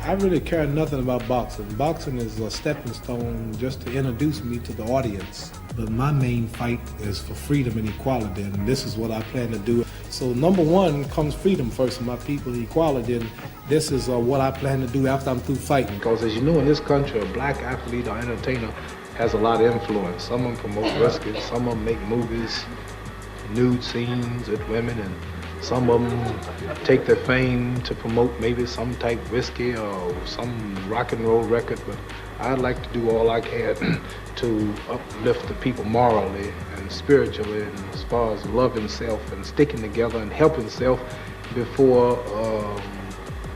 I really care nothing about boxing. Boxing is a stepping stone just to introduce me to the audience. But my main fight is for freedom and equality, and this is what I plan to do. So number one comes freedom first for my people, equality, and this is what I plan to do after I'm through fighting. Because as you know, in this country, a black athlete or entertainer has a lot of influence. Some of them promote whiskey, some of them make movies, nude scenes with women, and some of them take their fame to promote maybe some type of whiskey or some rock and roll record. But I'd like to do all I can to uplift the people morally and spiritually, and as far as loving self and sticking together and helping self before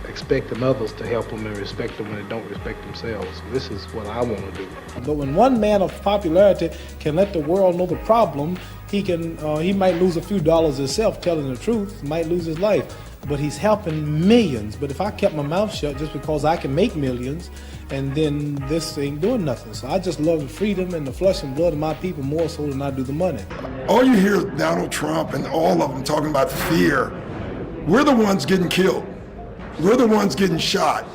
expecting others to help them and respect them when they don't respect themselves. This is what I want to do. But when one man of popularity can let the world know the problem, he might lose a few dollars himself telling the truth, might lose his life, but he's helping millions. But if I kept my mouth shut just because I can make millions, and then this ain't doing nothing. So I just love the freedom and the flesh and blood of my people more so than I do the money. All you hear is Donald Trump and all of them talking about fear. We're the ones getting killed. We're the ones getting shot.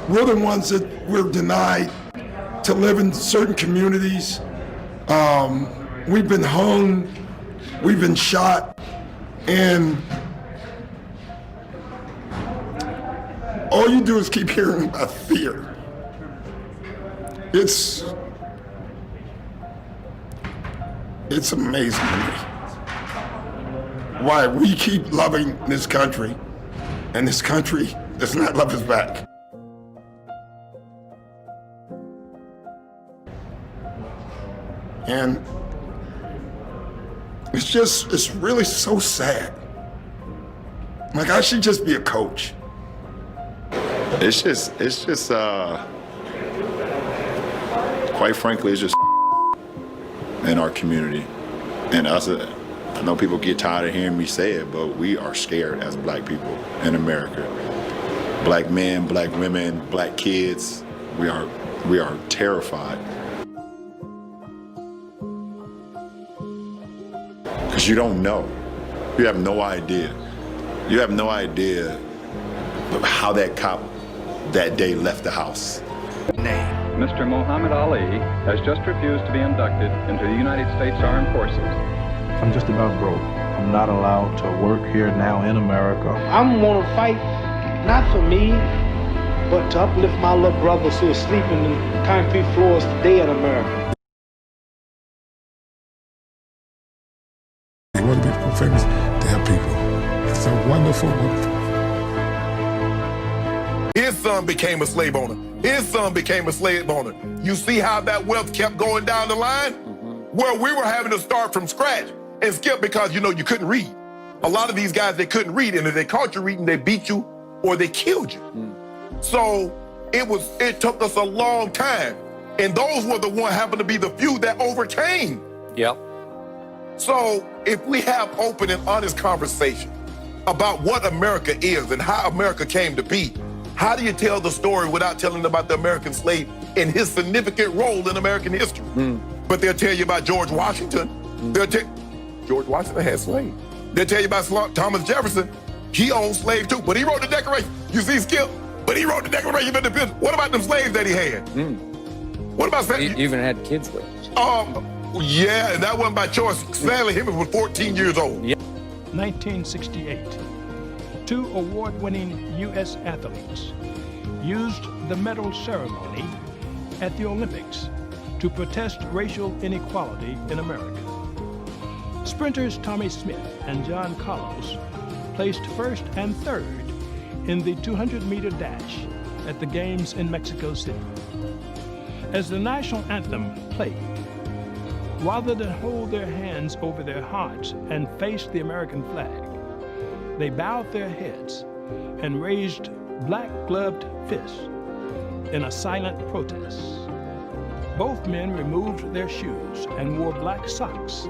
We're the ones that we're denied to live in certain communities. We've been hung, we've been shot, and all you do is keep hearing about fear. It's amazing to me why we keep loving this country, and this country does not love us back. And it's really so sad. Like, I should just be a coach. It's just quite frankly, it's just in our community. And us, I know people get tired of hearing me say it, but we are scared as black people in America. Black men, black women, black kids, we are terrified. Because you don't know. You have no idea. You have no idea of how that cop that day left the house. Mr. Muhammad Ali has just refused to be inducted into the United States Armed Forces. I'm just about broke. I'm not allowed to work here now in America. I'm gonna fight, not for me, but to uplift my little brothers who are sleeping in concrete floors today in America. They want to be famous to help people. It's a wonderful, wonderful. His son became a slave owner. His son became a slave owner. You see how that wealth kept going down the line? Well, we were having to start from scratch and skip because, you know, you couldn't read. A lot of these guys, they couldn't read, and if they caught you reading, they beat you or they killed you. So it took us a long time. And those were the ones happened to be the few that overcame. Yep. So if we have open and honest conversation about what America is and how America came to be, how do you tell the story without telling about the American slave and his significant role in American history? But they'll tell you about George Washington. George Washington had slaves. They'll tell you about Thomas Jefferson. He owned slaves too, but he wrote the Declaration. You see, Skip? But he wrote the Declaration of Independence. What about them slaves that he had? What about that? He even had kids with him. Yeah, and that wasn't by choice. Sadly, him was 14 years old. Yep. 1968. Two award-winning U.S. athletes used the medal ceremony at the Olympics to protest racial inequality in America. Sprinters Tommy Smith and John Carlos placed first and third in the 200-meter dash at the Games in Mexico City. As the national anthem played, rather than hold their hands over their hearts and face the American flag, they bowed their heads and raised black-gloved fists in a silent protest. Both men removed their shoes and wore black socks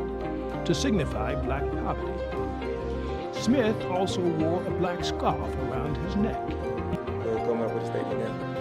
to signify black poverty. Smith also wore a black scarf around his neck. Come up with a statement now.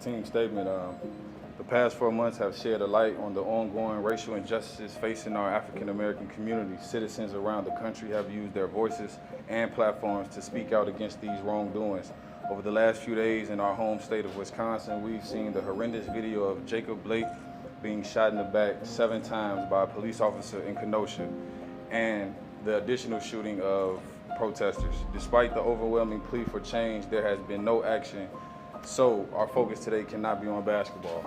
team statement. The past 4 months have shed a light on the ongoing racial injustices facing our African American community. Citizens around the country have used their voices and platforms to speak out against these wrongdoings. Over the last few days in our home state of Wisconsin, we've seen the horrendous video of Jacob Blake being shot in the back 7 times by a police officer in Kenosha, and the additional shooting of protesters. Despite the overwhelming plea for change, there has been no action. So our focus today cannot be on basketball.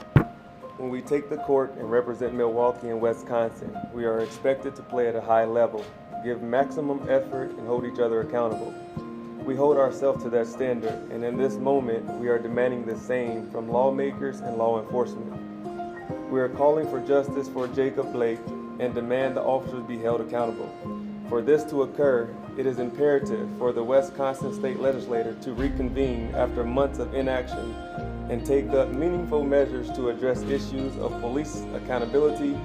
When we take the court and represent Milwaukee and Wisconsin, we are expected to play at a high level, give maximum effort, and hold each other accountable. We hold ourselves to that standard, and in this moment, we are demanding the same from lawmakers and law enforcement. We are calling for justice for Jacob Blake and demand the officers be held accountable. For this to occur, it is imperative for the Wisconsin State Legislature to reconvene after months of inaction and take up meaningful measures to address issues of police accountability,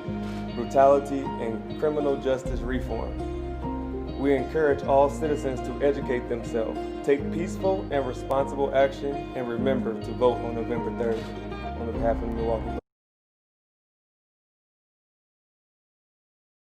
brutality, and criminal justice reform. We encourage all citizens to educate themselves, take peaceful and responsible action, and remember to vote on November 3rd. On behalf of the Milwaukee